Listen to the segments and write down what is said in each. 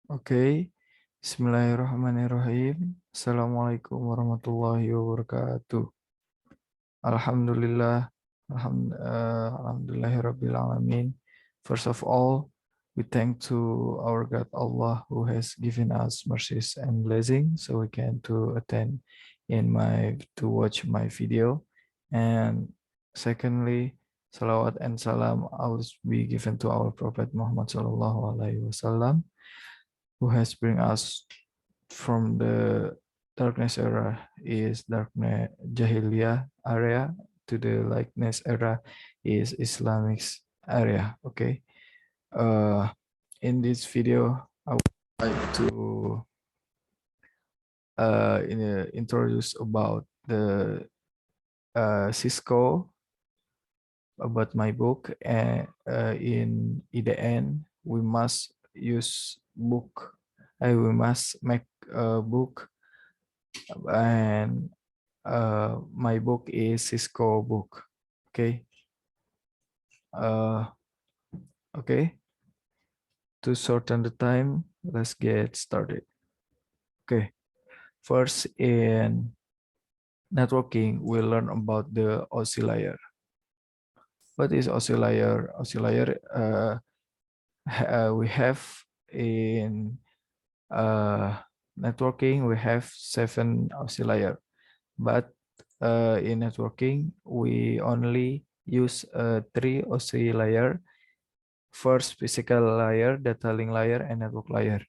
Oke, Bismillahirrahmanirrahim. Assalamualaikum warahmatullahi wabarakatuh. Alhamdulillah, alhamdulillahirabbil alamin. First of all, we thank to our God Allah who has given us mercies and blessings, so we can to attend to watch my video. And secondly, salawat and salam always be given to our Prophet Muhammad Sallallahu Alaihi Wasallam, who has bring us from the darkness era is darkness Jahiliyah area to the lightness era is Islamic area. Okay. Uh, in this video, I would like to introduce about the Cisco, about my book, and in the end we must use book. We must make a book, and my book is Cisco book. Okay. Uh, okay. To shorten the time, let's get started. Okay. First, in networking, we learn about the oscillator. What is oscillator? Oscillator we have in networking, we have 7 oscillator, but in networking, we only use 3 oscillator. First, physical layer, data link layer, and network layer.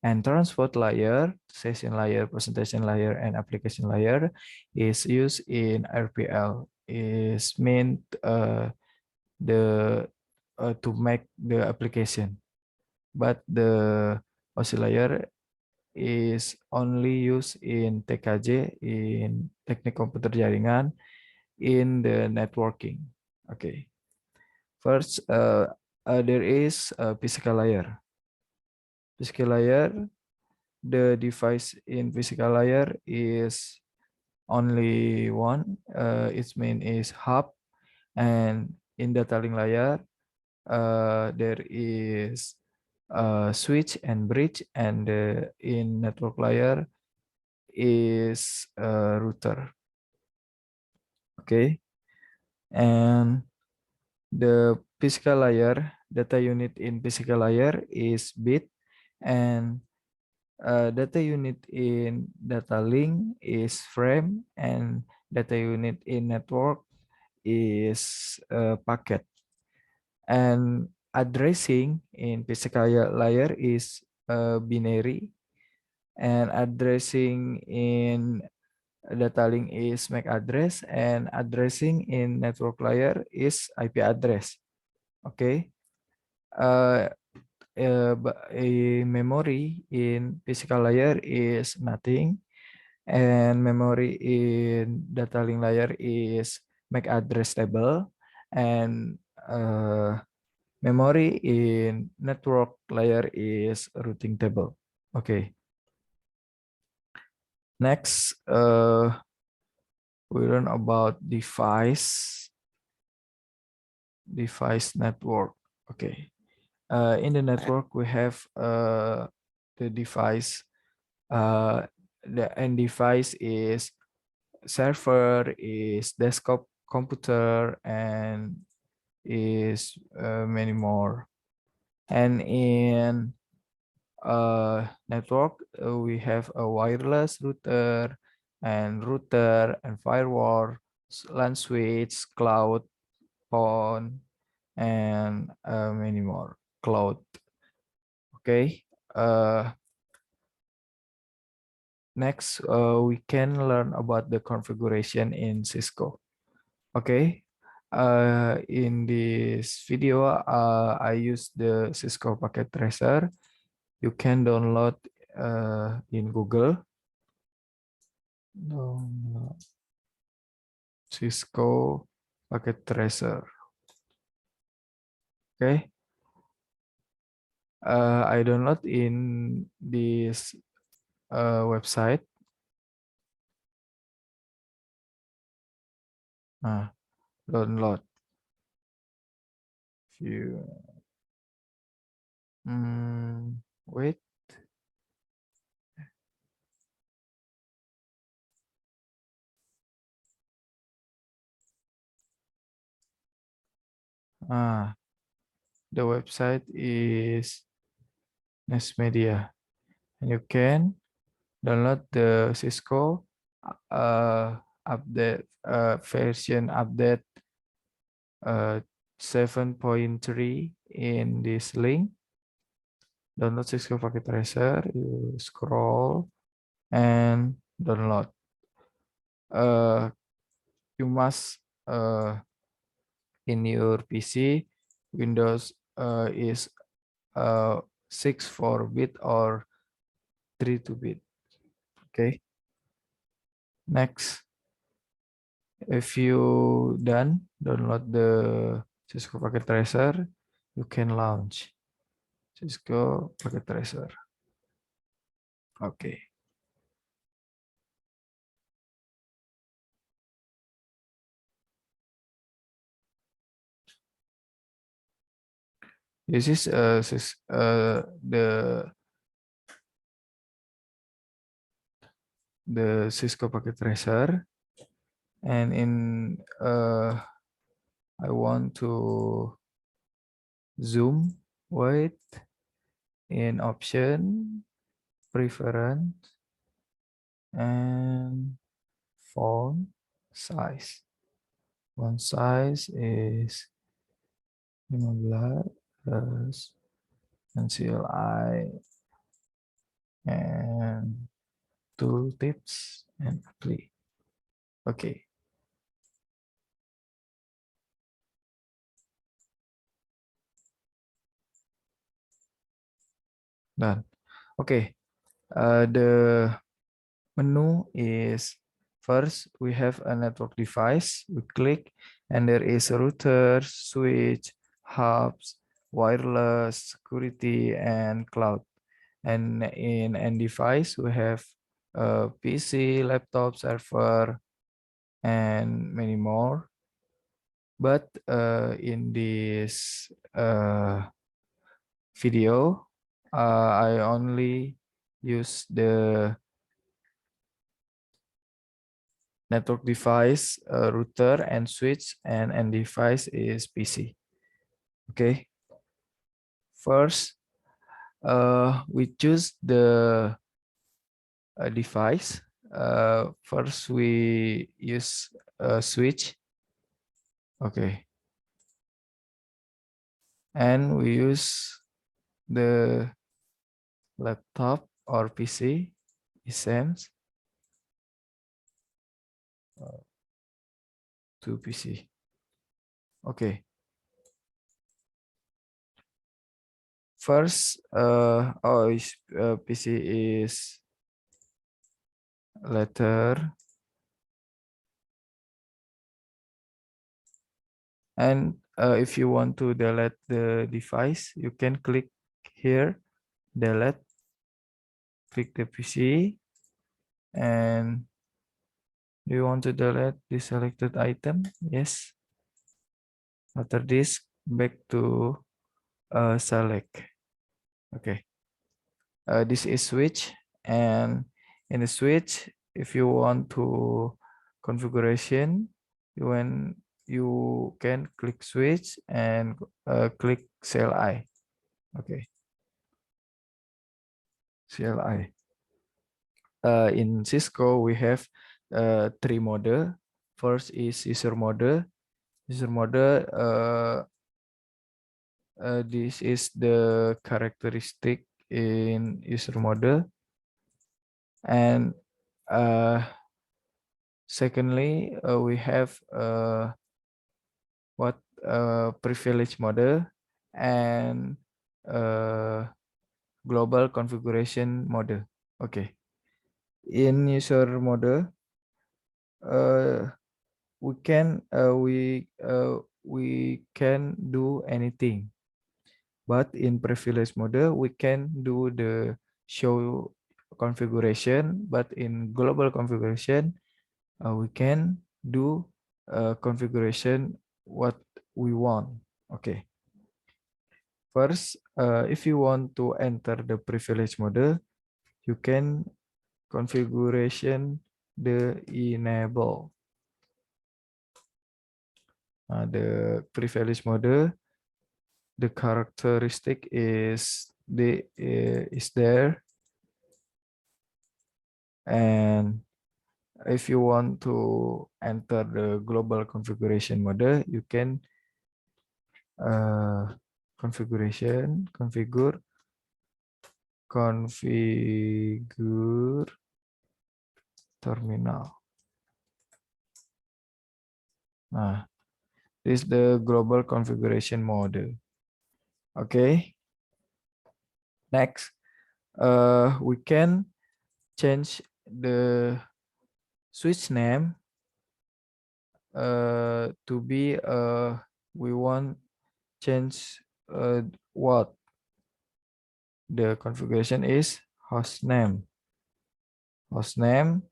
And transport layer, session layer, presentation layer, and application layer is used in RPL. Is meant the to make the application, but the oscillator is only used in TKJ, in teknik komputer jaringan, in the networking. Okay. First, there is a physical layer. Physical layer, the device in physical layer is only one. Its main is hub, and in data link layer, there is a switch and bridge, and in network layer is a router. Okay, and the physical layer, data unit in physical layer is bit, and data unit in data link is frame, and data unit in network is packet. And addressing in physical layer is binary, and addressing in data link is MAC address, and addressing in network layer is IP address. Okay. Uh, a memory in physical layer is nothing, and memory in data link layer is MAC address table, and memory in network layer is routing table. Okay. Next, we learn about device network. Okay. In the network, we have the device. The end device is server, is desktop computer, and is many more. And in network, we have a wireless router and firewall, LAN switch, cloud, phone, and many more. Cloud. Okay. Next, we can learn about the configuration in Cisco. Okay. In this video, I use the Cisco Packet Tracer. You can download in Google. Download Cisco Packet Tracer. Okay. I download in this website. Nah, download. View. Wait. Ah, the website is Nest Media. And you can download the Cisco update version update uh, 7.3 in this link. Download Cisco Packet Tracer. You scroll and download. Uh, you must in your PC, Windows is 64-bit or 32-bit. Okay. Next, if you done download the Cisco Packet Tracer, you can launch Cisco Packet Tracer. Okay. This is the Cisco Packet Tracer, and in I want to zoom. Wait, in option preference and font size. Font size is 15 terus CLI and tool tips and apply. Okay, done. Okay, the menu is first we have a network device. We click and there is a router, switch, hubs, wireless, security, and cloud. And in end device we have a PC, laptop, server, and many more. But in this video, I only use the network device, router, and switch, and end device is PC. Okay. First, we choose the device. First, we use a switch. Okay. And we use the laptop or PC, essence to PC. Okay. First, PC is letter, and if you want to delete the device, you can click here, delete, click the PC, and do you want to delete the selected item? Yes. After this, back to select. Okay. This is switch, and in the switch, if you want to configuration, you can click switch and click CLI. Okay, CLI. In Cisco, we have three mode. First is user mode. User mode. This is the characteristic in user mode, and secondly, we have what privilege mode and uh, global configuration mode. Okay, in user mode, uh, we can do anything, but in privilege mode we can do the show configuration, but in global configuration we can do configuration what we want. Okay. First, if you want to enter the privilege mode, you can configuration the enable. The privilege mode, the characteristic is there, and if you want to enter the global configuration mode, you can configure terminal. Nah, this is the global configuration mode. Okay. Next, we can change the switch name to be we want change what the configuration is host name. Host name,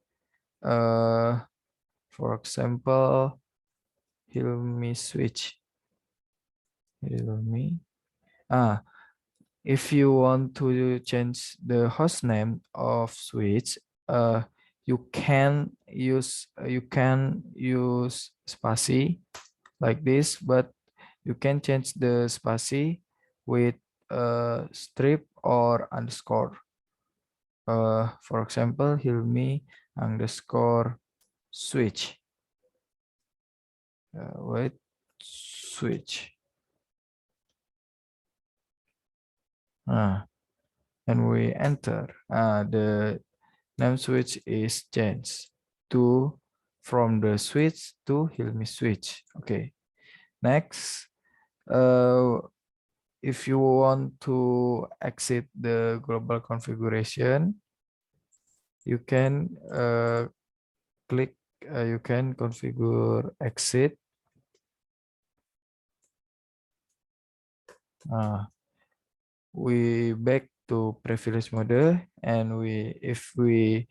for example, Hilmi switch. Hilmi. If you want to change the host name of switch, you can use space like this, but you can change the space with strip or underscore. For example, Hilmi underscore switch. Wait, switch. And we enter. The name switch is changed to from the switch to Hilmi switch. Okay. Next, if you want to exit the global configuration, you can click. You can configure exit. We back to privilege mode, and if we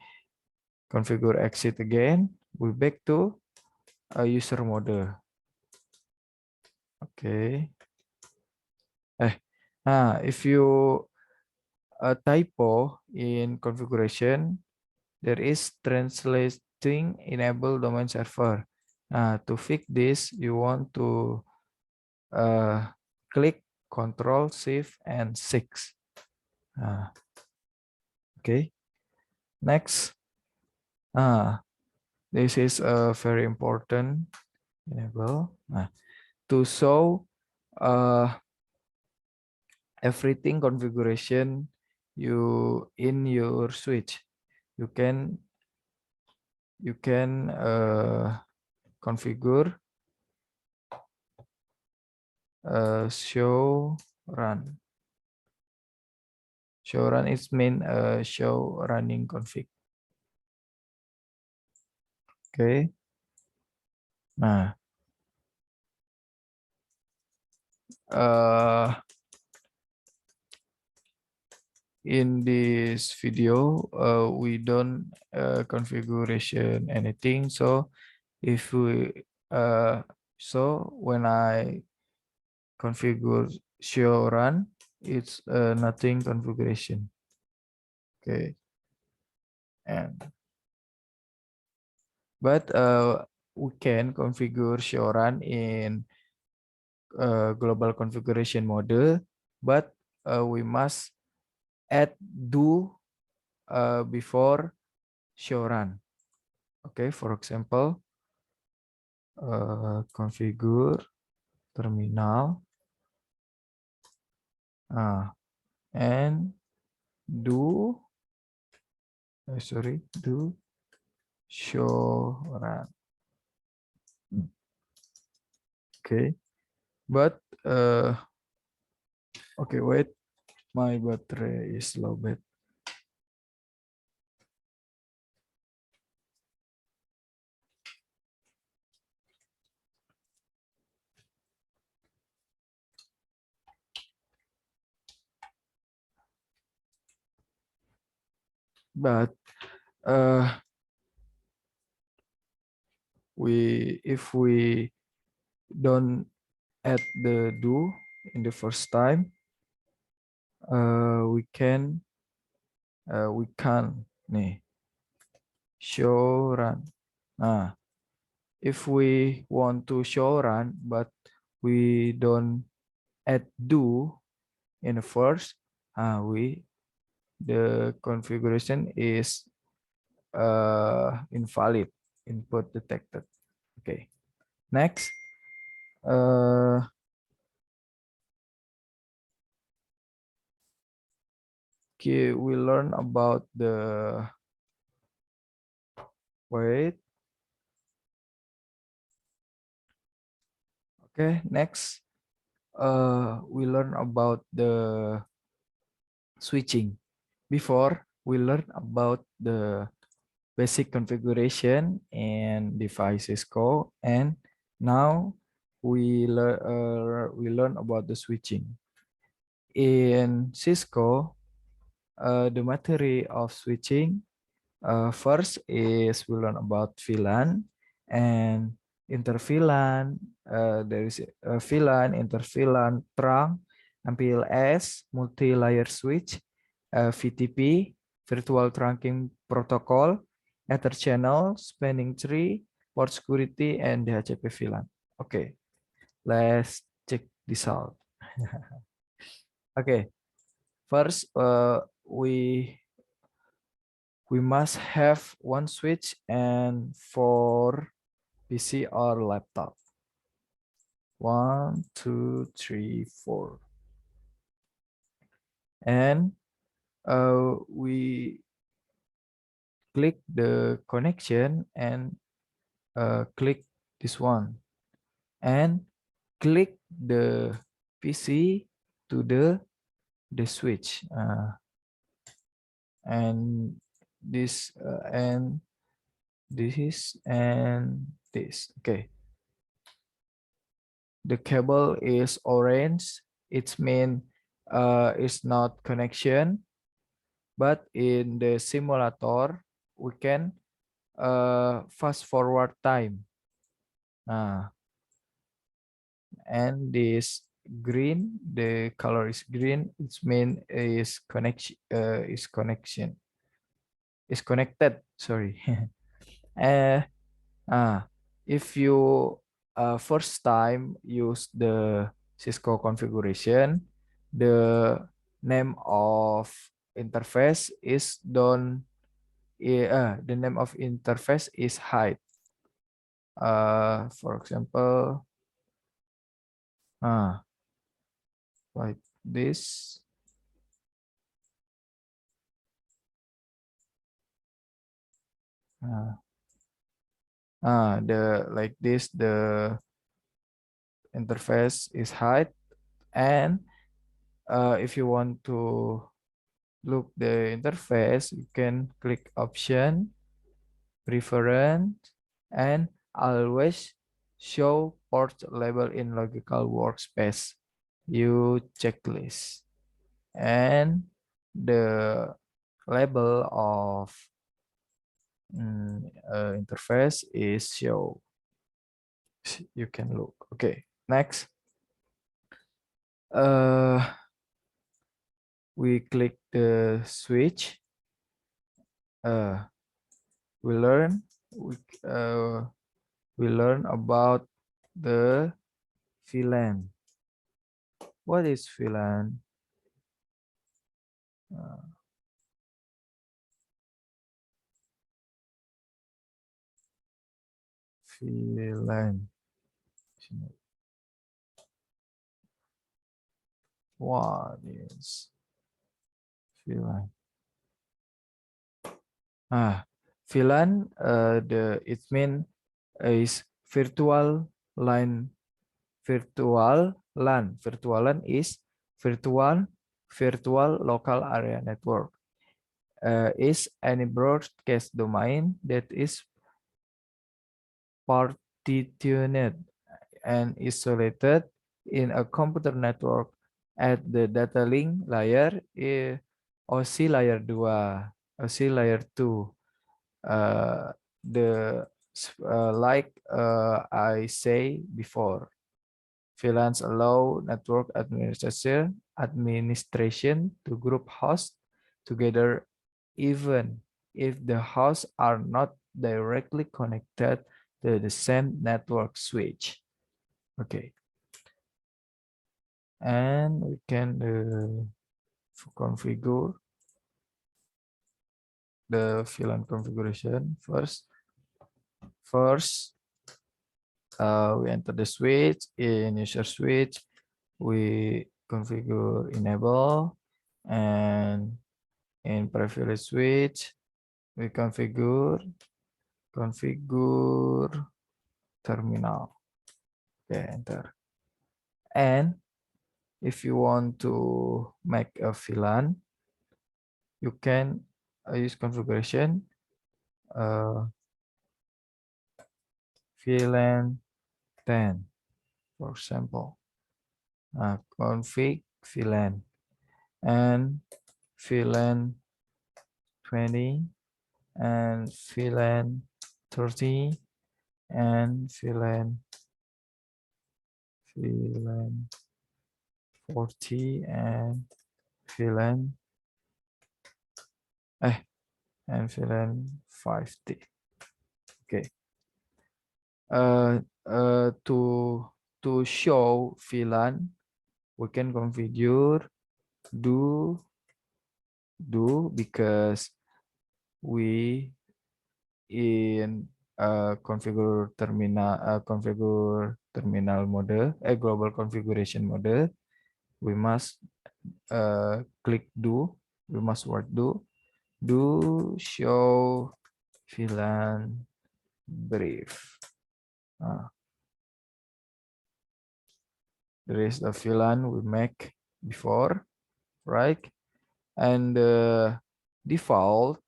configure exit again, we back to user mode. Okay. If you typo in configuration, there is translating enable domain server. To fix this, you want to click Control Shift and 6. Okay. Next. This is a very important enable. To show everything configuration you in your switch, you can configure show run. Show run is mean show running config. Okay. Nah, in this video we don't configuration anything. So if we when I configure show run, it's nothing configuration. Okay. And but we can configure show run in global configuration mode, but we must add do before show run. Okay, for example, configure terminal and do do show run. Okay, but okay, wait, my battery is low bit. But if we don't add the do in the first time, we can nih show run. if we want to show run, but we don't add do in the first, we the configuration is invalid, input detected. Okay, next, uh, okay, we learn about the, wait, okay, next, we learn about the switching. Before we learn about the basic configuration and devices code, and now we learn about the switching. In Cisco, the material of switching, first is we learn about VLAN and interVLAN. There is a VLAN, interVLAN, trunk, MPLS, multi-layer switch, VTP, virtual trunking protocol, Ether channel, spanning tree, port security, and DHCP VLAN. Okay, let's check this out. Okay, first, we must have one switch and for PC or laptop. 1, 2, 3, 4. And we click the connection and click this one and click the PC to the switch, and this and this and this. Okay, the cable is orange. It means it's not connection, but in the simulator we can fast forward time. And this green, the color is green. It means is connection. Is connected. Sorry. uh, Ah, if you first time use the Cisco configuration, the name of interface is don't. The name of interface is hide. For example, ah, like this. Uh, the like this, the interface is hide, and if you want to look the interface, you can click option, preference, and always show port label in logical workspace. You checklist, and the label of interface is show. You can look. Okay, next. Uh, we click the switch. Uh, we learn. We uh, we learn about the VLAN. What is VLAN? Uh, VLAN. What is VLAN? VLAN. It mean is virtual line. Virtual LAN. Virtual LAN is virtual local area network. Is any broadcast domain that is partitioned and isolated in a computer network at the data link layer, OC layer 2, OC layer 2. The like I say before, VLANs allow network administration to group hosts together even if the hosts are not directly connected the same network switch. Okay, and we can configure the VLAN configuration first. We enter the switch. In user switch, we configure enable, and in privilege switch, we configure terminal. Okay, enter. And if you want to make a VLAN, you can use configuration VLAN 10, for example. Config VLAN and VLAN 20 and VLAN 30 and VLAN 40 and VLAN and VLAN 50. Okay. To show VLAN, we can configure do because we in configure terminal mode, global configuration mode, we must click do. We must work do show VLAN brief. There is the VLAN we make before, right? And default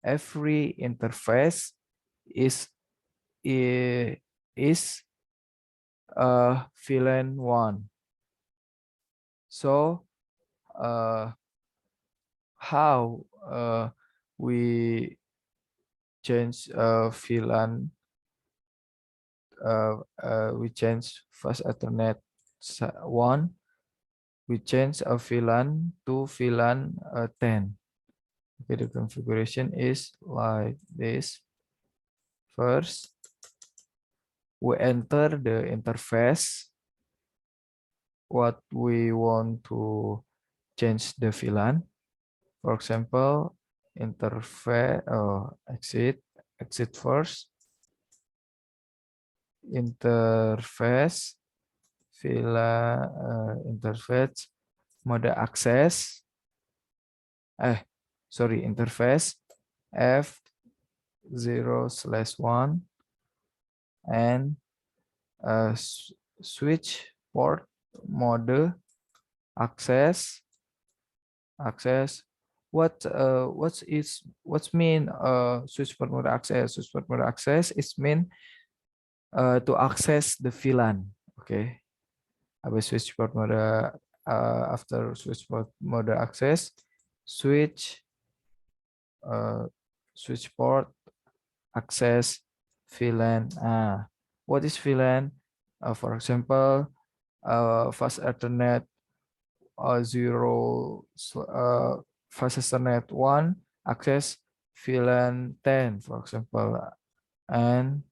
every interface is VLAN 1. So how we change VLAN? We change fast Ethernet 1. We change a VLAN to VLAN 10. Okay, the configuration is like this. First, we enter the interface what we want to change the VLAN. For example, interface exit first. Interface VLAN interface mode access. Interface F0/1 and switch port mode access. What's mean switch port mode access? Switch port mode access is mean to access the VLAN. Okay, switch port mode after switch port mode access, switch port access VLAN. What is VLAN? For example, fast Ethernet 0 fast Ethernet 1 access VLAN 10, for example, and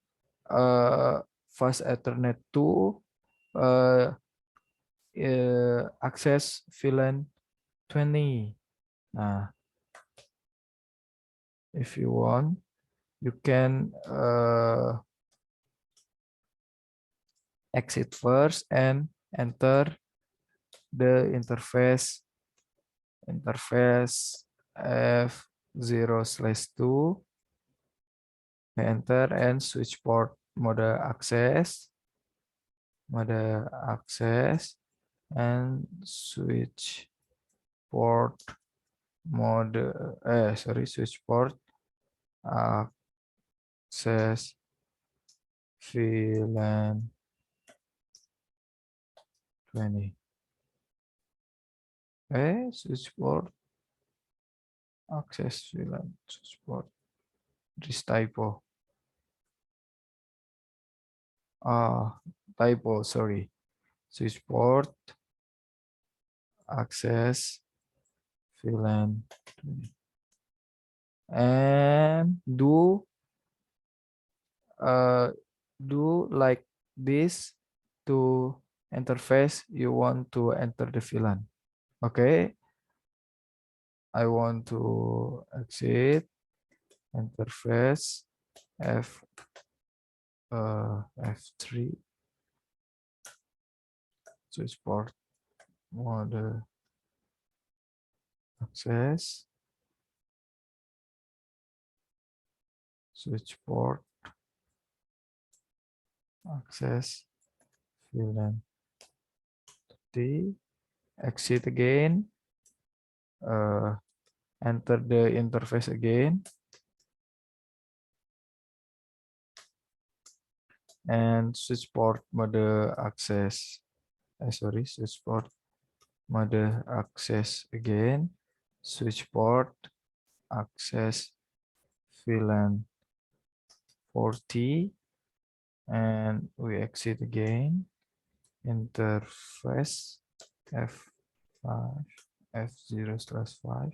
fast Ethernet 2 access VLAN 20. Nah, if you want, you can exit first and enter the interface F0/2, enter and switch port mode access and switch port mode switch port access VLAN 20. Switch port access VLAN switch port. This typo. Typo, sorry. Switch port access VLAN 20. and uh, do like this to interface you want to enter the VLAN. Okay, I want to exit interface F3 switch port mode access switch port access VLAN T exit again, uh, enter the interface again, and switch port mode access. Sorry, switch port mode access again, switch port access VLAN 40, and we exit again, interface F5, F0/5,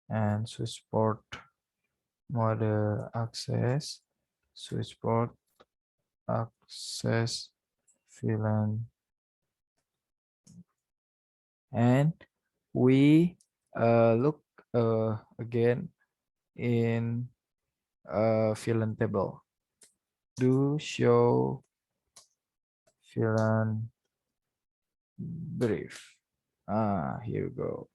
and switch port mode access, switch port access VLAN, and we look again in VLAN table. Do show VLAN brief. Here we go.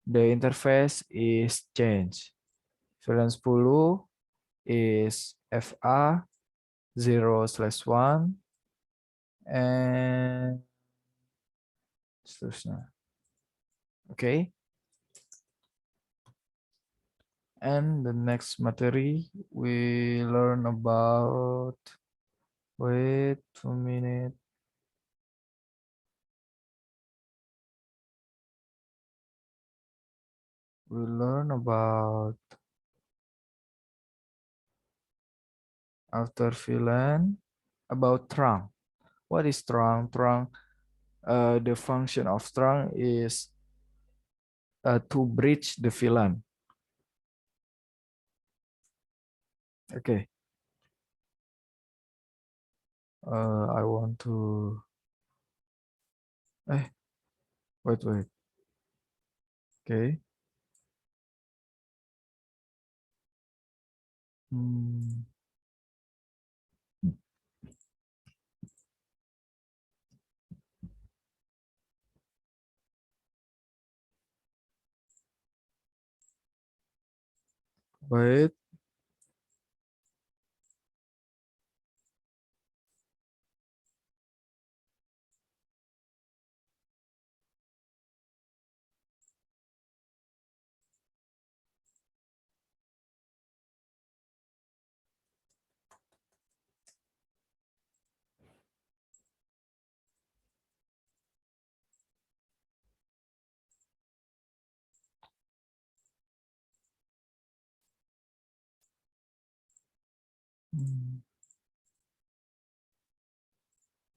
The interface is changed. VLAN 10 is FA 0/1 and seterusnya. Okay. And the next materi we learn about, wait a minute. We learn about after VLAN about trunk. What is trunk? Trunk, the function of trunk is to bridge the VLAN. Okay. I want to. Wait. Okay. Hmm. Wait.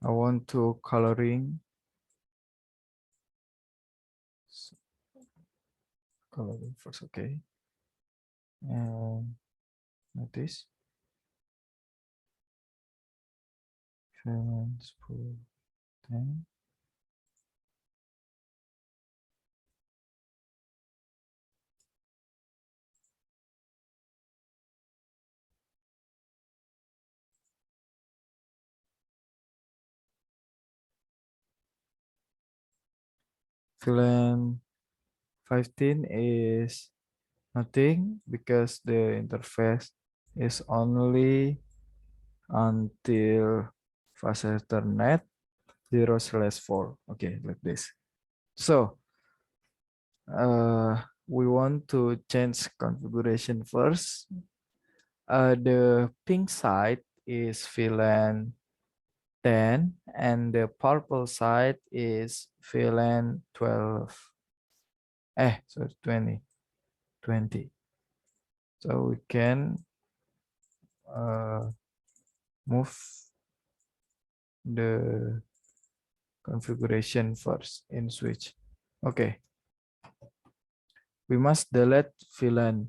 I want to coloring. Coloring first, okay. And notice. Balance for 10. VLAN 15 is nothing because the interface is only until fast Ethernet 0/4. Okay, like this. So we want to change configuration first. The pink side is VLAN 10 and the purple side is VLAN 12. Sorry, 20. So we can move the configuration first in switch. Okay. we must delete VLAN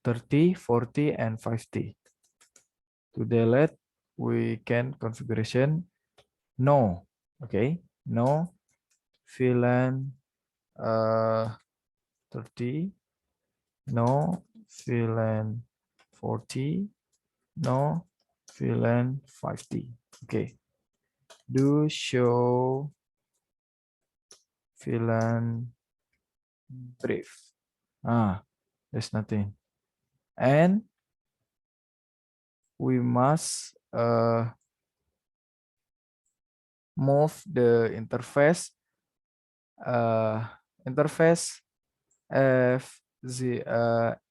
30, 40, and 50. To delete, we can configuration no. Okay, no VLAN 30, no VLAN 40, no VLAN 50. Okay, do show VLAN brief. There's nothing. And we must move the interface uh, interface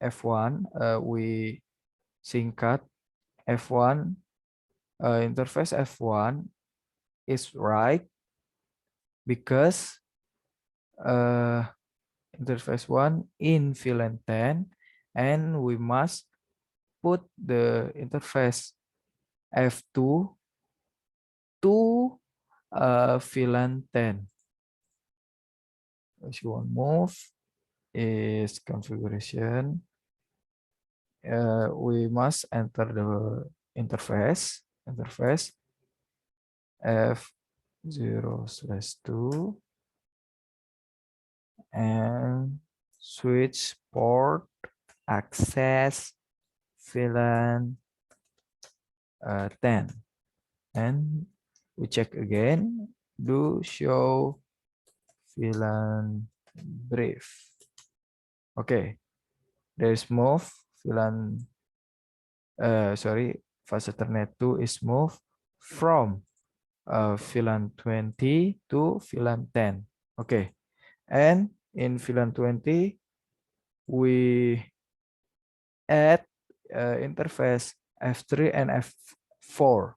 F1, we singkat F1, interface F1 is right because uh, interface 1 in VLAN 10, and we must put the interface F2 to VLAN 10. If you want move is configuration, we must enter the interface F0/2 and switch port access VLAN 10, and we check again, do show VLAN brief. Okay, there's move VLAN fast Ethernet 2 is moved from VLAN 20 to VLAN 10. Okay, and in VLAN 20 we add interface F3 and F4.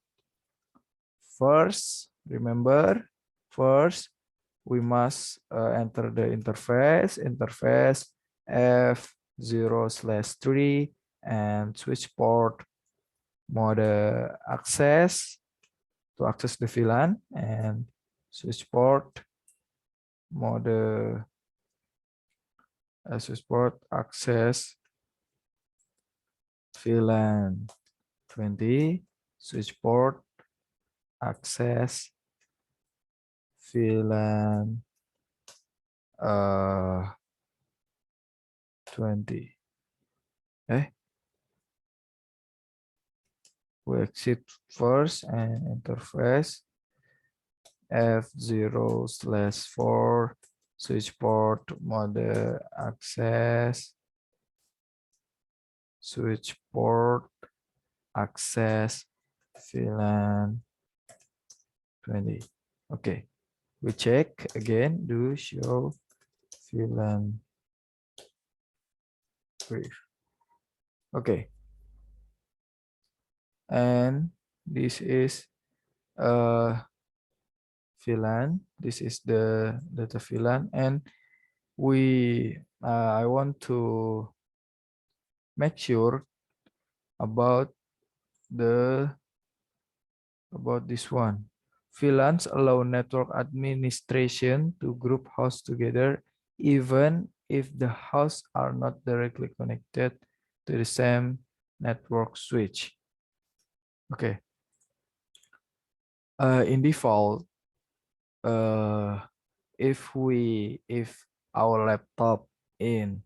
Remember, first we must enter the interface F0/3 and switch port mode access to access the VLAN, and switch port mode switch port access VLAN 20, switch port access VLAN 20. We exit first and interface F0/4 switch port mode access switch port access VLAN 20. Okay, we check again, do show VLAN brief. Okay, and this is VLAN. This is the data VLAN, and I want to make sure about this one. VLANs allow network administration to group hosts together even if the hosts are not directly connected to the same network switch. Okay. In default, if our laptop in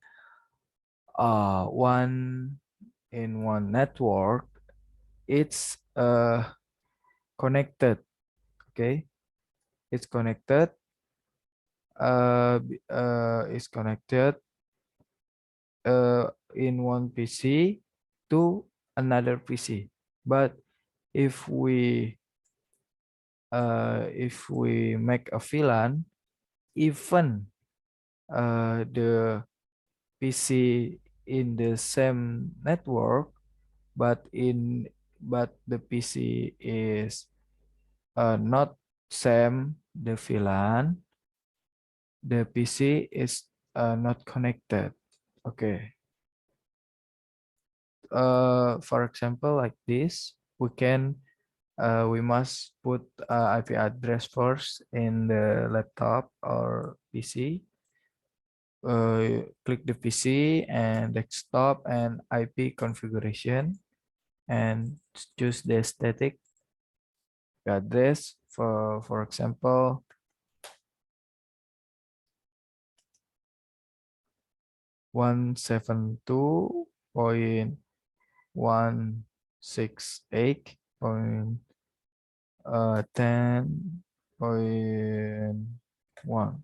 one network, it's connected. Okay, it's connected. Is connected in one PC to another PC. But if we make a VLAN, even the PC in the same network, but the PC is not same the VLAN, the PC is not connected. Okay. For example, like this, we must put IP address first in the laptop or PC. click the PC and desktop and IP configuration and choose the static address. For example, 172.168.10.1.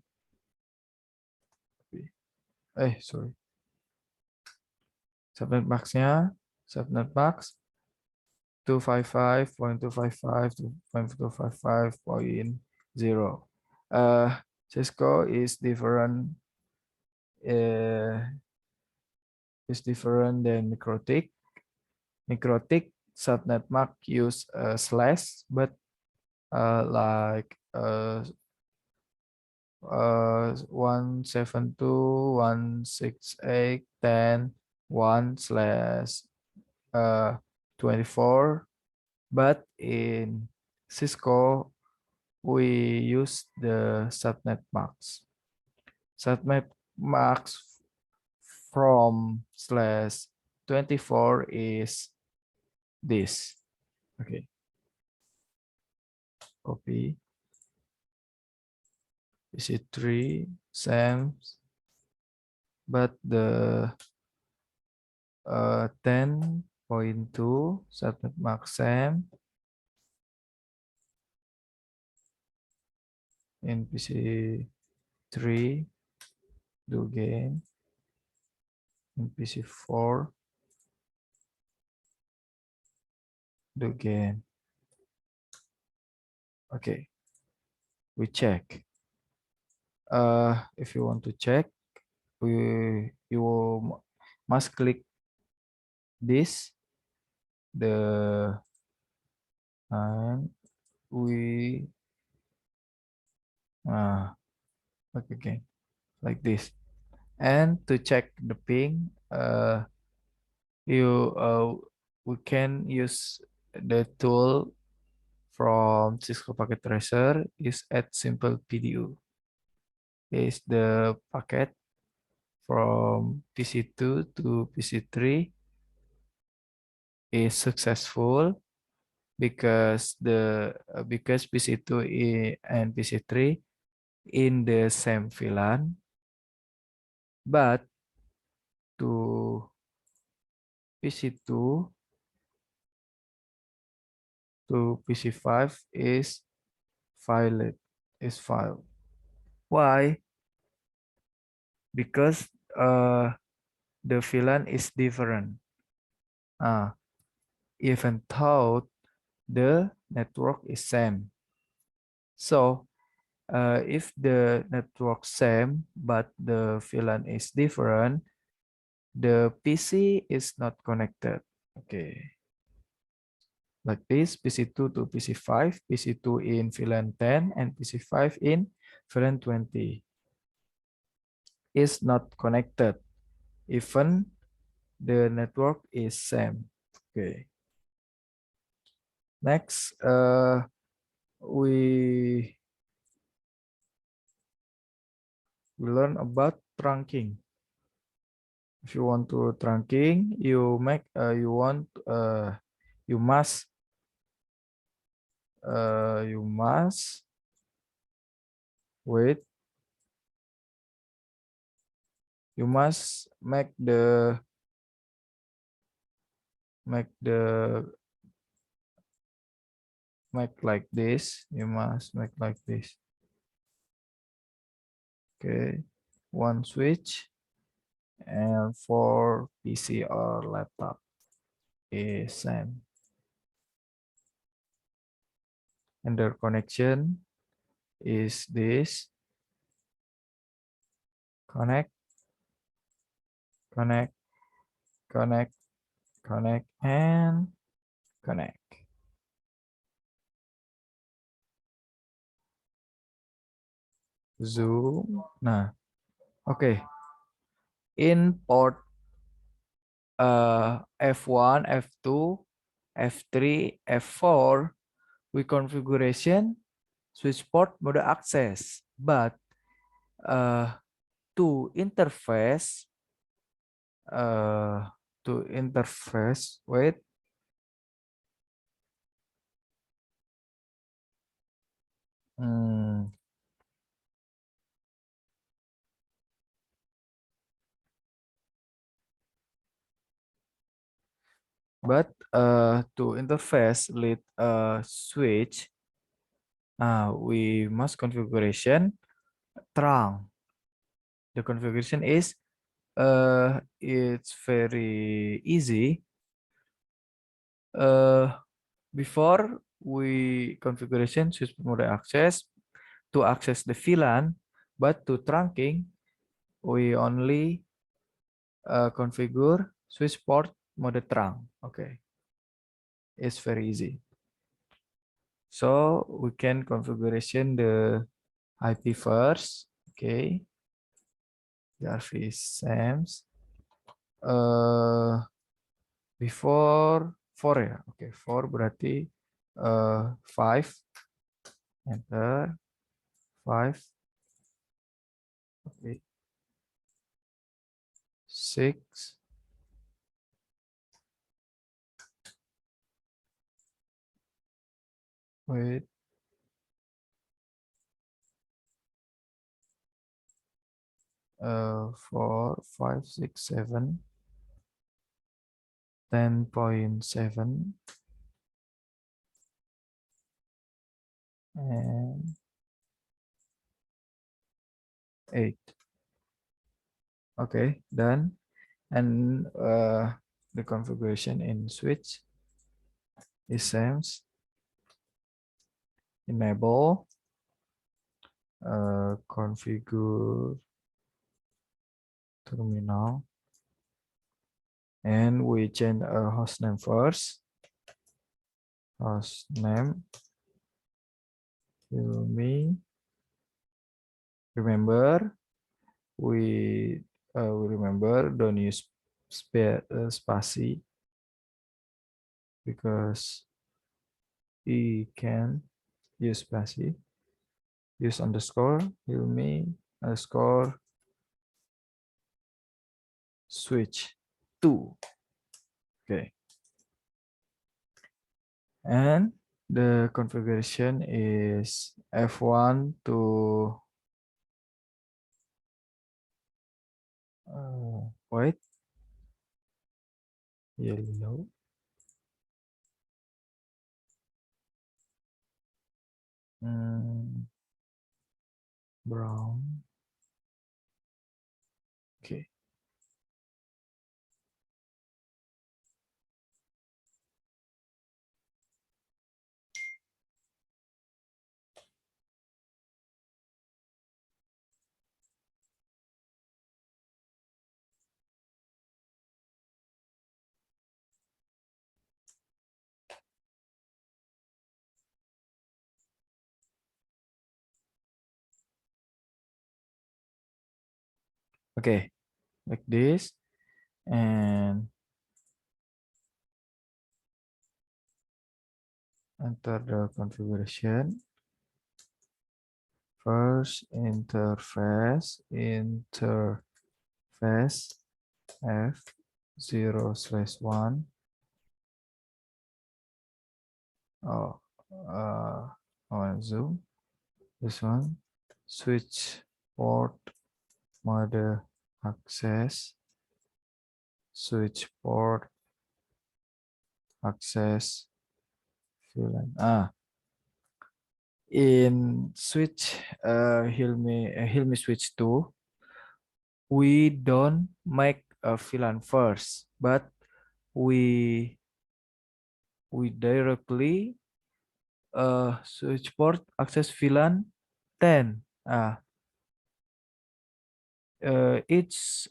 Sorry. Subnet max-nya, subnet max 255.255.255.0. Cisco uh, is different than Mikrotik. Mikrotik subnet max use a slash, but like 172.168.10.1/24, but in Cisco we use the subnet max. Subnet max from /24 is this. Okay, copy. PC3 same, but the 10.2 subnet max same in PC3, do again in PC4, do again. Okay, we check. If you want to check, you must click this, the and we look again like this. And to check the ping, you we can use the tool from Cisco Packet Tracer is add simple PDU. Is the packet from PC2 to PC3 is successful because because PC2 and PC3 in the same VLAN, but to PC2 to PC5 is filed is filed. Why? Because the VLAN is different. Even though the network is same. So if the network same but the VLAN is different, the PC is not connected. Okay, like this: PC2 to PC5, PC2 in VLAN 10 and PC5 in VLAN 20 is not connected, even the network is same. Okay. Next, we learn about trunking. If you want to trunking, you must wait. You must make like this. You must make like this. Okay, one switch, and for PC or laptop is same. And their connection is this: connect, connect, connect, connect, and connect. Zoom. Nah, okay. In port F1, F2, F3, F4, we configuration switch port mode access, but to interface uh, with mm, but to interface with a switch, we must configuration trunk. The configuration is it's very easy. Uh, Before we configuration switch mode access to access the VLAN, but to trunking we only configure switch port mode trunk. Okay, it's very easy. So we can configuration the IP first. Okay, the RV SAMs. Before 4 ya. Oke, 4 berarti 5 enter 5. Oke. 6 wait 4 5 6 7 10.7 and 8. Okay, done. And the configuration in switch is same. Enable configure terminal, and we change a host name first. Host name me. Remember we remember don't use spasi because we can use spasi. Use underscore me underscore switch to. Okay, and the configuration is F1 to white, yellow, brown. Okay, okay, like this, and enter the configuration. First interface F0/1. Oh, zoom this one. Switch port mode access. Switch port access VLAN. In switch Hilmi switch 2, we don't make a VLAN first, but we directly switch port access VLAN 10. It's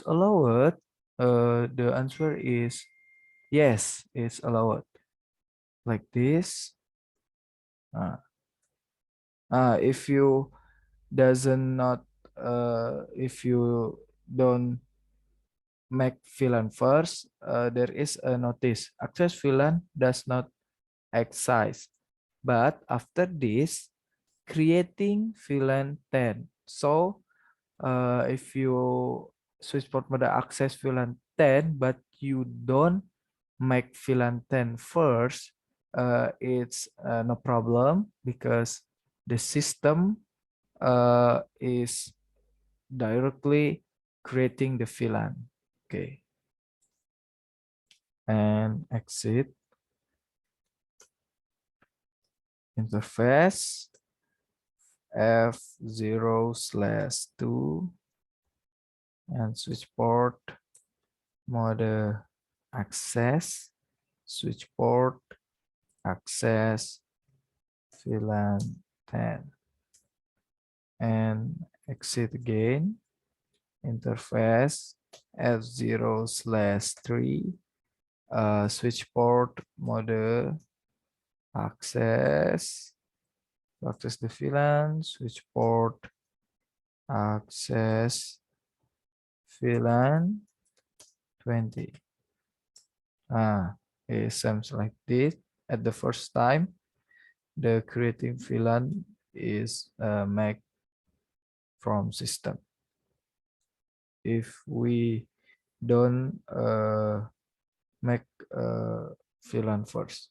allowed. The answer is yes, it's allowed. Like this. Uh, if you doesn't not if you don't make VLAN first, there is a notice access VLAN does not exist. But after this, creating VLAN 10. So if you switch port mode access VLAN 10, but you don't make VLAN 10 first, it's no problem because the system is directly creating the VLAN. Okay, and exit interface F0/2 and switch port mode access, switch port access VLAN 10 and exit again interface F0/3 switch port mode access the VLAN, switch port access VLAN 20. It seems like this. At the first time, the creating VLAN is made from system. If we don't make VLAN first.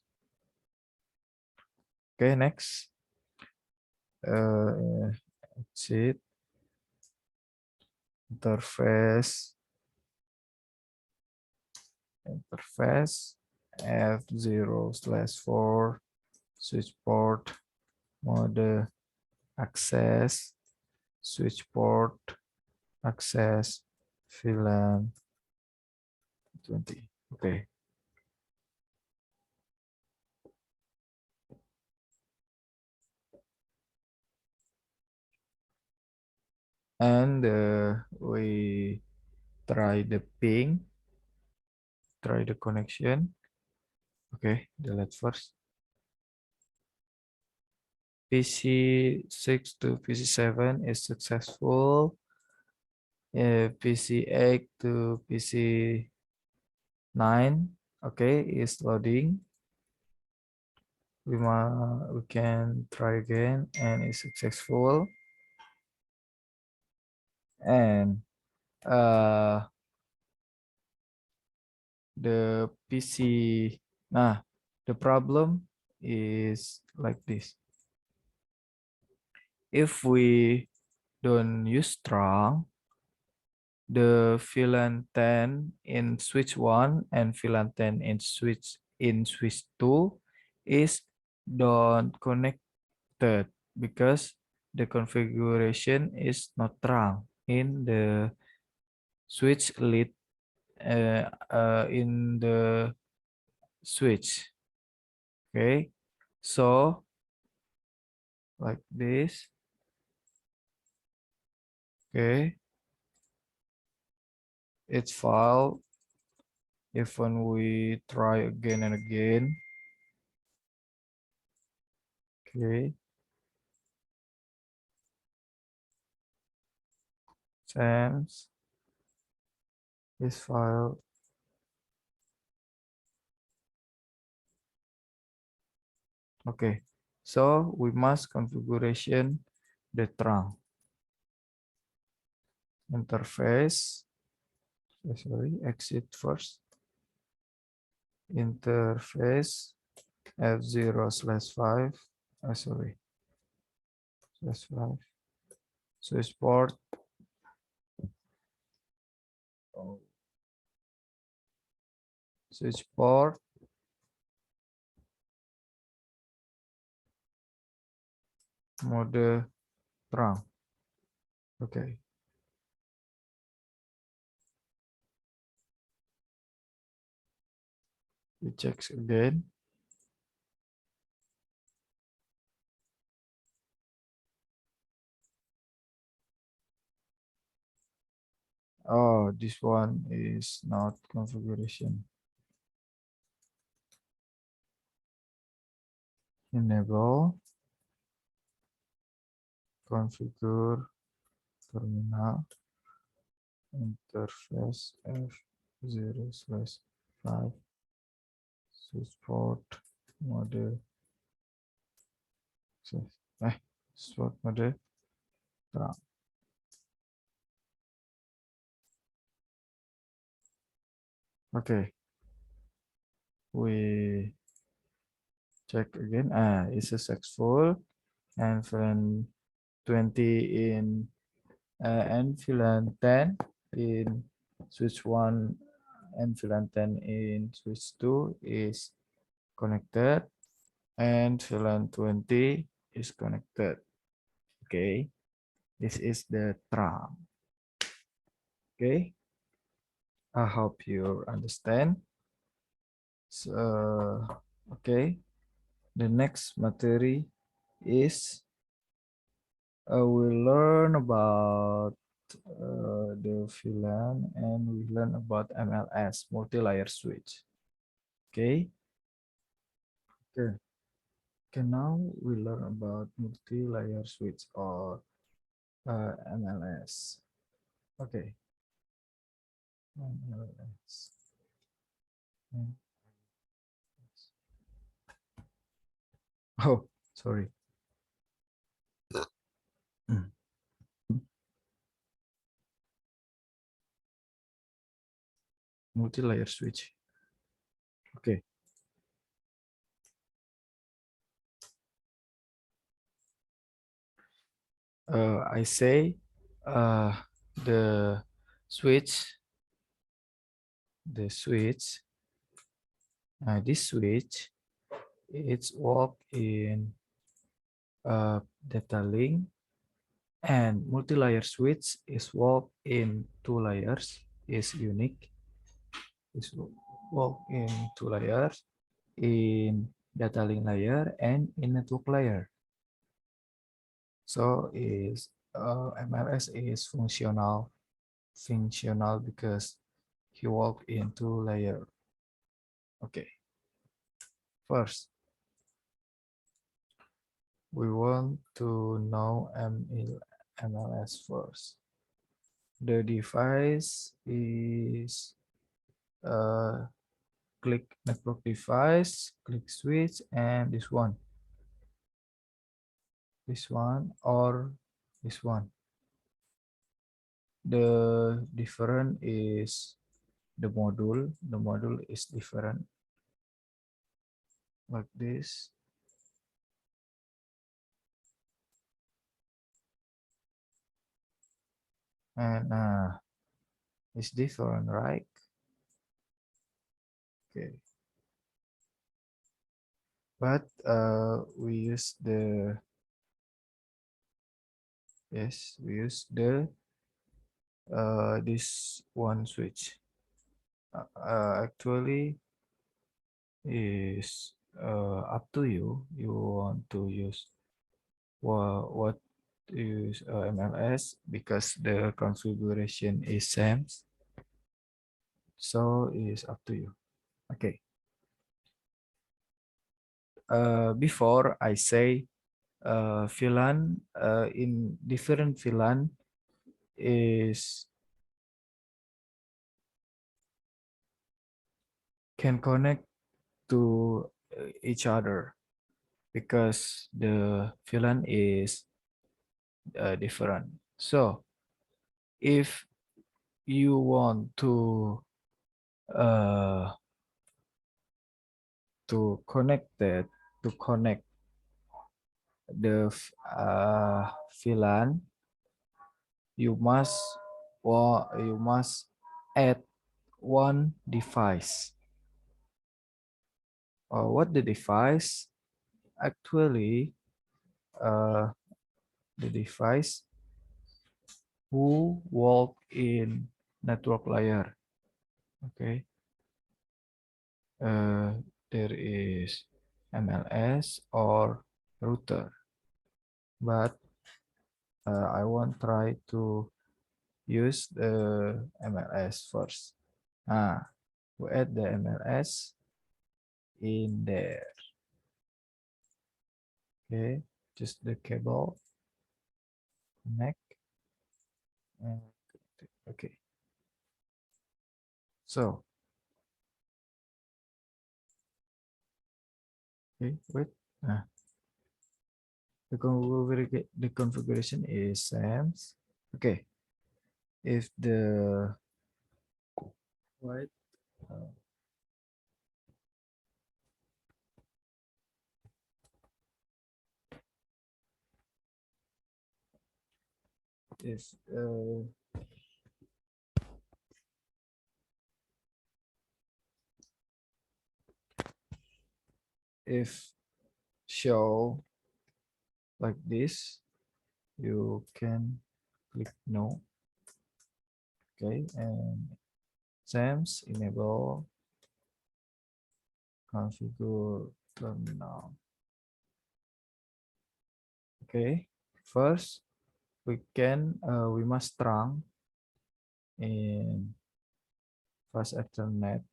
Okay, next. Exit interface F0/4 switch port mode access switch port access VLAN 20. Okay. And we try the ping, try the connection. Okay, delete first. PC6 to PC7 is successful. PC8 to PC9, okay, is loading. We can try again and it's successful. And the PC, the problem is like this. If we don't use strong, the VLAN 10 in switch 1 and VLAN 10 in switch 2 is don't connected because the configuration is not wrong in the switch lead in the switch. Okay, so like this. Okay, it's file. If when we try again and again. Okay, change this file. Okay, so we must configuration the trunk interface. Sorry, exit first. Interface F0/5. Sorry, /5. Switch port. Switch port. Mode trunk. Okay. We check again. Oh, this one is not configuration. Enable. Configure terminal. Interface F0/5. Switch port mode. Switch port mode trunk. Okay, we check again. It's successful. And VLAN 20 in and VLAN 10 in switch 1 and VLAN 10 in switch 2 is connected, and VLAN 20 is connected. Okay, this is the trunk. Okay, I hope you understand. So, okay, the next material is we learn about the VLAN, and we learn about MLS, multi-layer switch. Okay. Okay. Okay. Now we learn about multi-layer switch or MLS. Okay. MLS. Oh, sorry. Multi-layer switch. Okay. I say uh, the switch, the switch, this switch, it's work in data link, and multi-layer switch is work in two layers, is unique, is work in two layers, in data link layer and in network layer. So is MLS is functional because he work in two layer. Okay, first we want to know MLS first. The device is click network device, click switch, and this one or this one. The different is the module. The module is different like this. And it's different, right? Okay. But we use the, yes, we use the this one switch. Actually is up to you. You want to use what use MLS because the configuration is same. So it's up to you. Okay. Before I say VLAN in different VLAN is can connect to each other because the VLAN is different. So if you want uh, to connect that to connect the VLAN, you must you must add one device. What the device? Actually, uh, the device who work in network layer. Okay, uh, there is MLS or router, but I want try to use the MLS first. We add the MLS in there. Okay, just the cable connect and okay. So okay, wait. Uh, the configuration is same. Okay, if the right Yes. If show like this, you can click no. Okay, and SAMS enable configure terminal. Okay, first we must trunk in fast Ethernet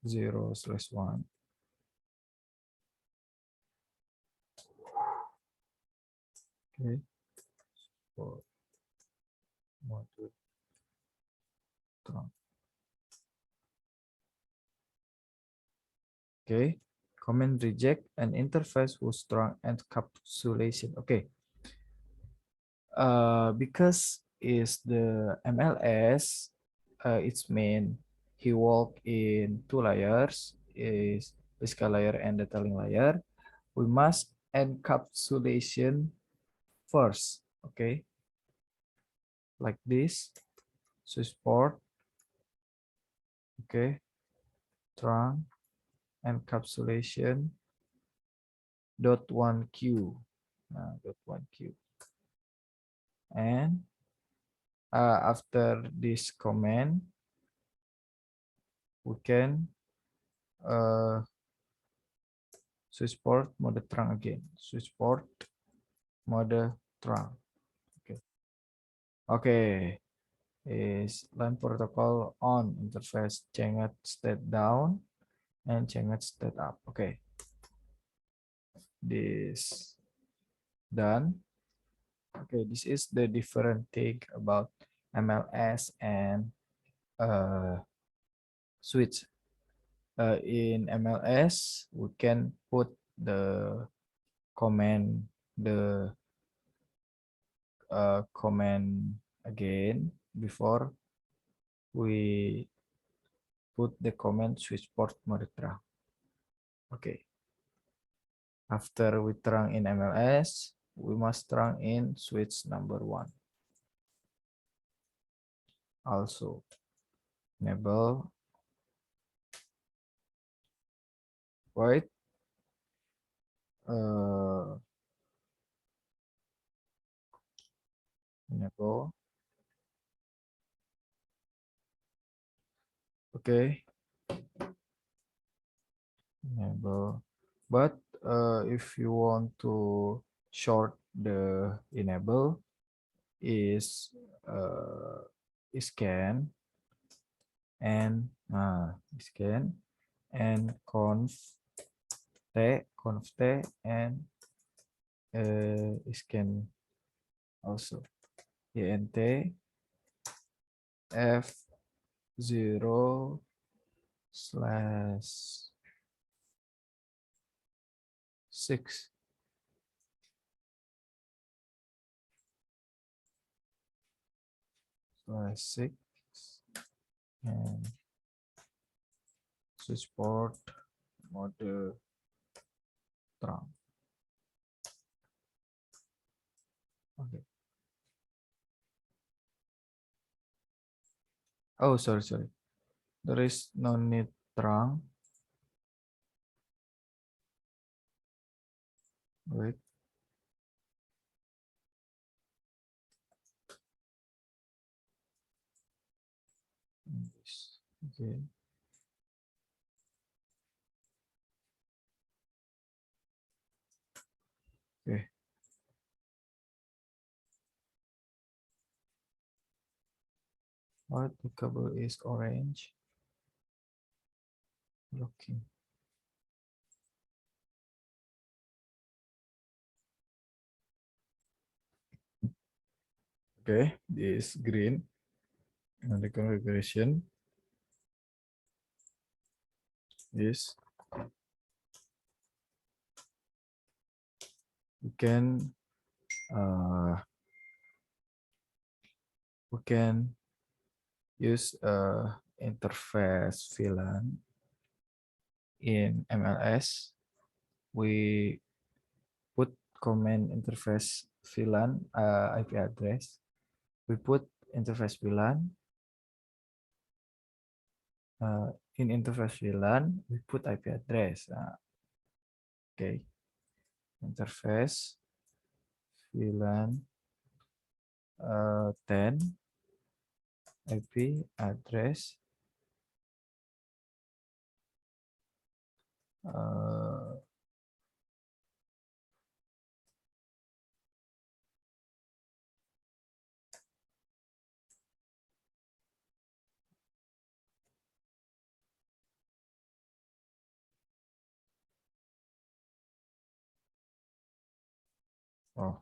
0/1. Okay, for module trunk. Okay, comment reject an interface whose trunk encapsulation. Okay, because is the MLS, its main he work in two layers, is physical layer and data link layer. We must encapsulation first. Okay, like this. Switch port. Okay, trunk encapsulation dot one q. Dot one q. And after this command, we can uh, switch port mode trunk again. Switch port mode trunk. Okay. Okay. Is line protocol on interface change state down and change state up. Okay. This done. Okay. This is the different thing about MLS and switch. In MLS, we can put the command the command again before we put the command switch port mode trunk. Okay. After we trunk in MLS, we must trunk in switch number 1. Also enable void uh, enable. Okay, enable. But if you want to short the enable, is scan and scan and conf t and scan also ent f0/6 and switch port mode trunk. Okay. Oh, sorry. There is no need trunk. Wait. Okay. Okay. What the cable is orange. Looking. Okay, this green and the configuration is we can uh, we can use interface VLAN in MLS, we put command interface VLAN IP address. We put interface VLAN. In interface VLAN, we put IP address. Okay, interface VLAN 10 IP address uh, oh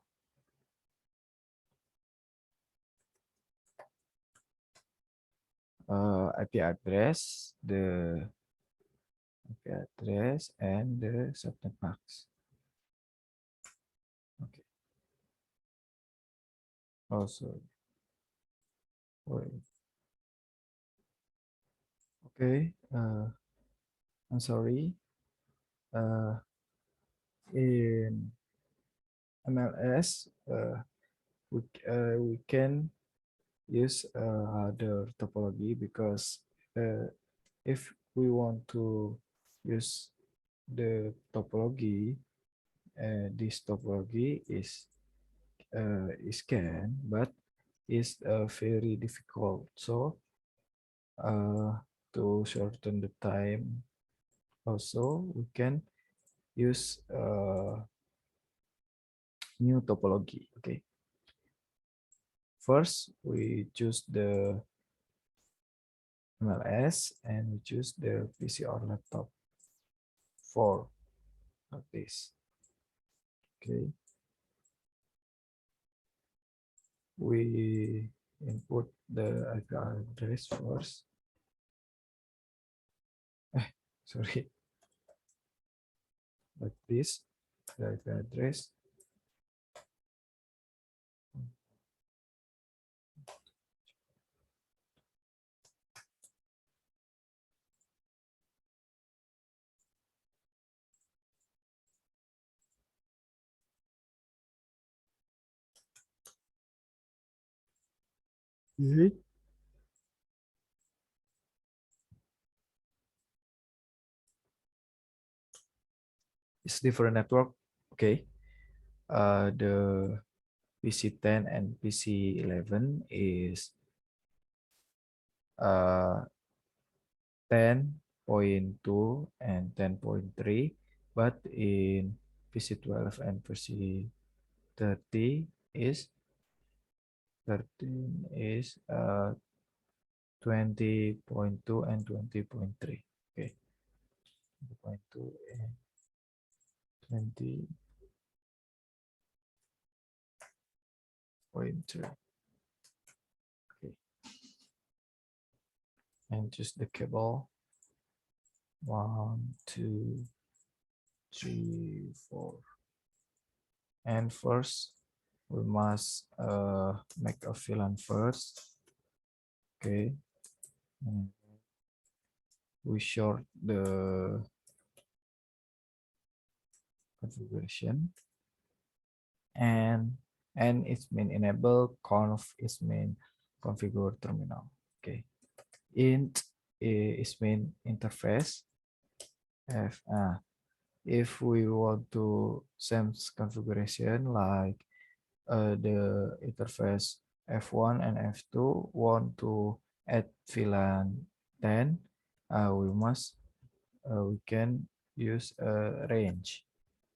IP address, the IP address and the subnet mask. Okay. Also, wait. Okay. I'm sorry. Uh, in MLS, we can use other topology because if we want to use the topology, this topology is can, but is very difficult. So uh, to shorten the time, also we can use new topology. Okay. First, we choose the MLS and we choose the PC or laptop for like this. Okay. We input the IP address first. Sorry, like this, the IP address. Mhm. It's different network. Okay. The PC10 and PC11 is 10.2 and 10.3, but in PC12 and PC30 is 13 is 20.2 and 20.3. Okay, 20.2 and 20.3. Okay, and just the cable 1, 2, 3, 4. And first, we must make a VLAN first. Okay, and we short the configuration and its main enable conf is main configure terminal. Okay, int is main interface if we want to same configuration like the interface F1 and F2 want to add VLAN 10, we can use a range,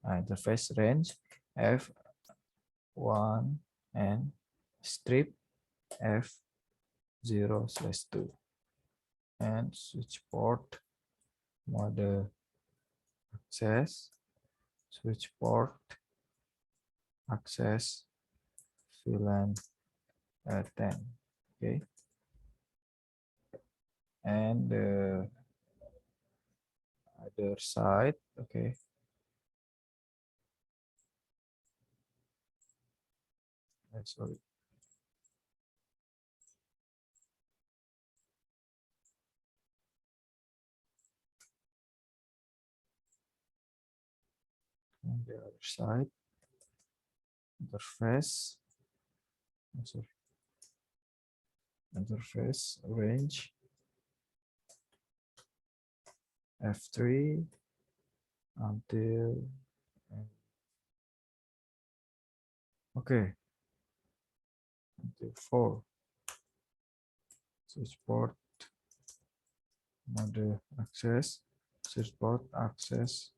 interface range F1 and strip F0/2 and switch port mode access, switch port access VLAN 10. Okay, and the other side. Okay, sorry. the other side. Interface, sorry, interface range F3 until okay until 4. Switch port mode access, switch port access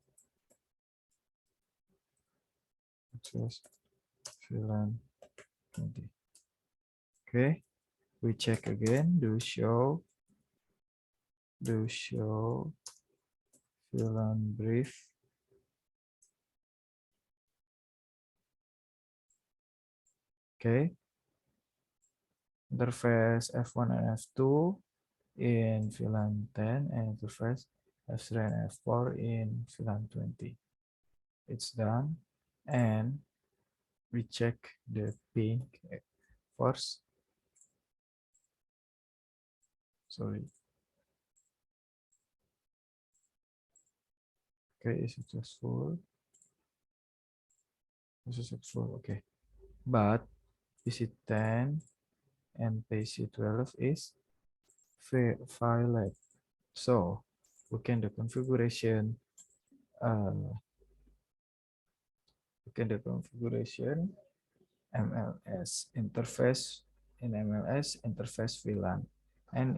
VLAN 20. Okay, we check again. Do show VLAN brief. Okay, interface F1 and F2 in VLAN 10 and interface F3 and F4 in VLAN 20. It's done, and we check the ping first. Sorry. Okay, it's successful. It's successful. Okay, but PC10 and PC12 is violate. So we can do configuration. We can do configuration MLS interface in MLS interface VLAN, and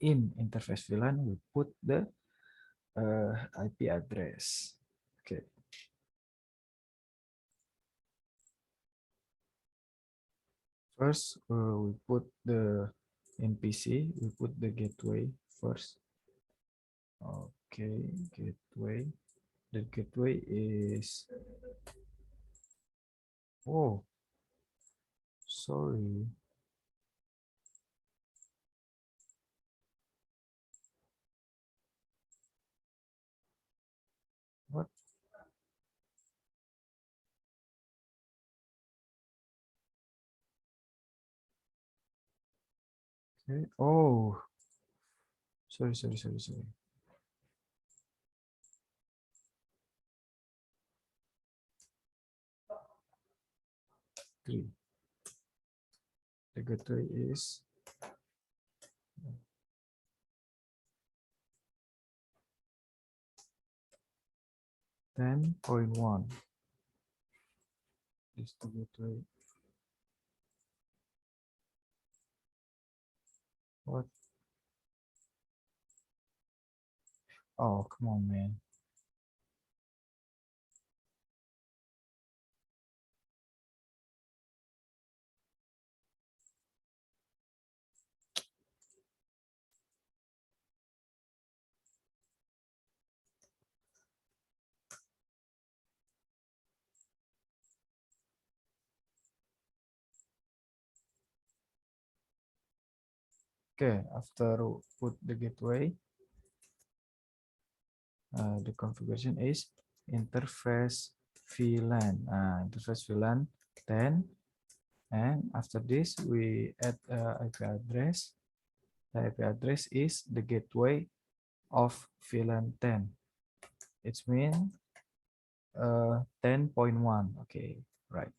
in interface VLAN we put the IP address. Okay. First, we put the in PC. We put the gateway first. Okay, gateway. The gateway is, oh, sorry. What? Okay. Oh, sorry. 3. The gateway is 10.1. This the gateway. What? Oh, come on, man. Okay, after put the gateway, the configuration is interface VLAN. Interface VLAN 10, and after this we add IP address. The IP address is the gateway of VLAN 10. It means 10.1. Okay, right.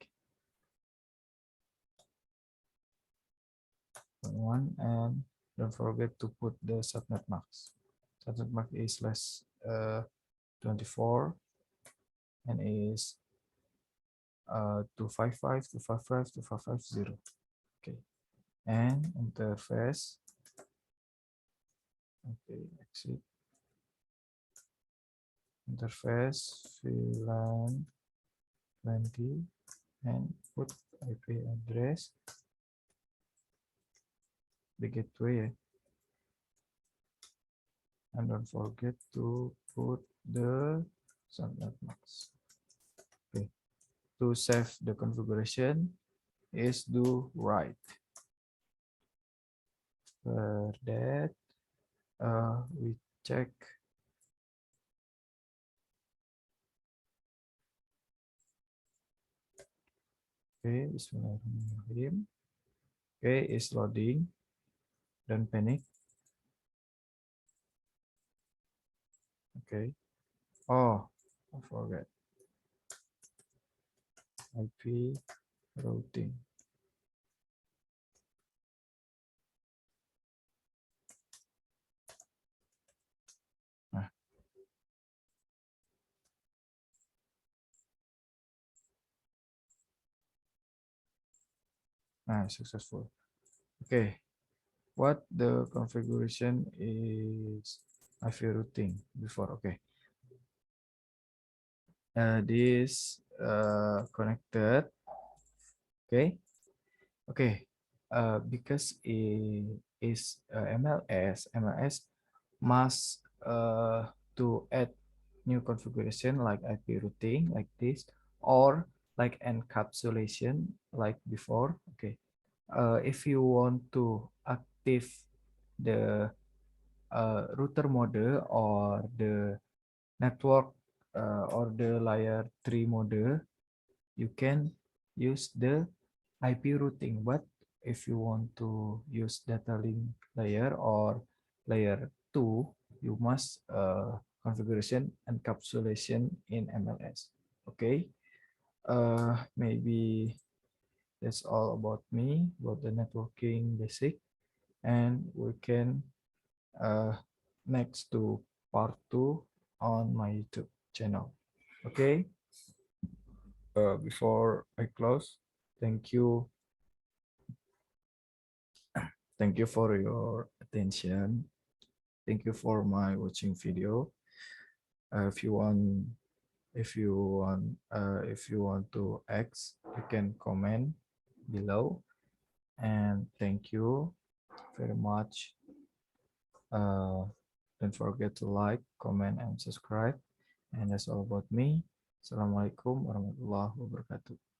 1, and don't forget to put the subnet mask. Subnet mask is less 24 and is 255, 255, 2550. Okay, and interface. Okay, exit. Interface VLAN 20 and put IP address the gateway, and don't forget to put the subnet mask. Okay, to save the configuration is do right. For that, we check. Okay, Bismillahirrahmanirrahim. Okay, it's loading. Don't panic. Okay. Oh, I forgot. IP routing. Nah, successful. Okay, what the configuration is IP routing before? Okay, this connected. Okay, okay. Because it is MLS must to add new configuration like IP routing like this, or like encapsulation like before. Okay, if you want to active the router mode or the network or the layer 3 mode, you can use the IP routing. But if you want to use data link layer or layer 2, you must configuration encapsulation in MLS. Okay, maybe that's all about me, about the networking basic, and we can uh, next to part 2 on my YouTube channel. Okay, before I close, thank you. Thank you for your attention. Thank you for my watching video. If you want, if you want to ask, you can comment below. And thank you very much. Don't forget to like, comment, and subscribe. And that's all about me. Assalamualaikum warahmatullahi wabarakatuh.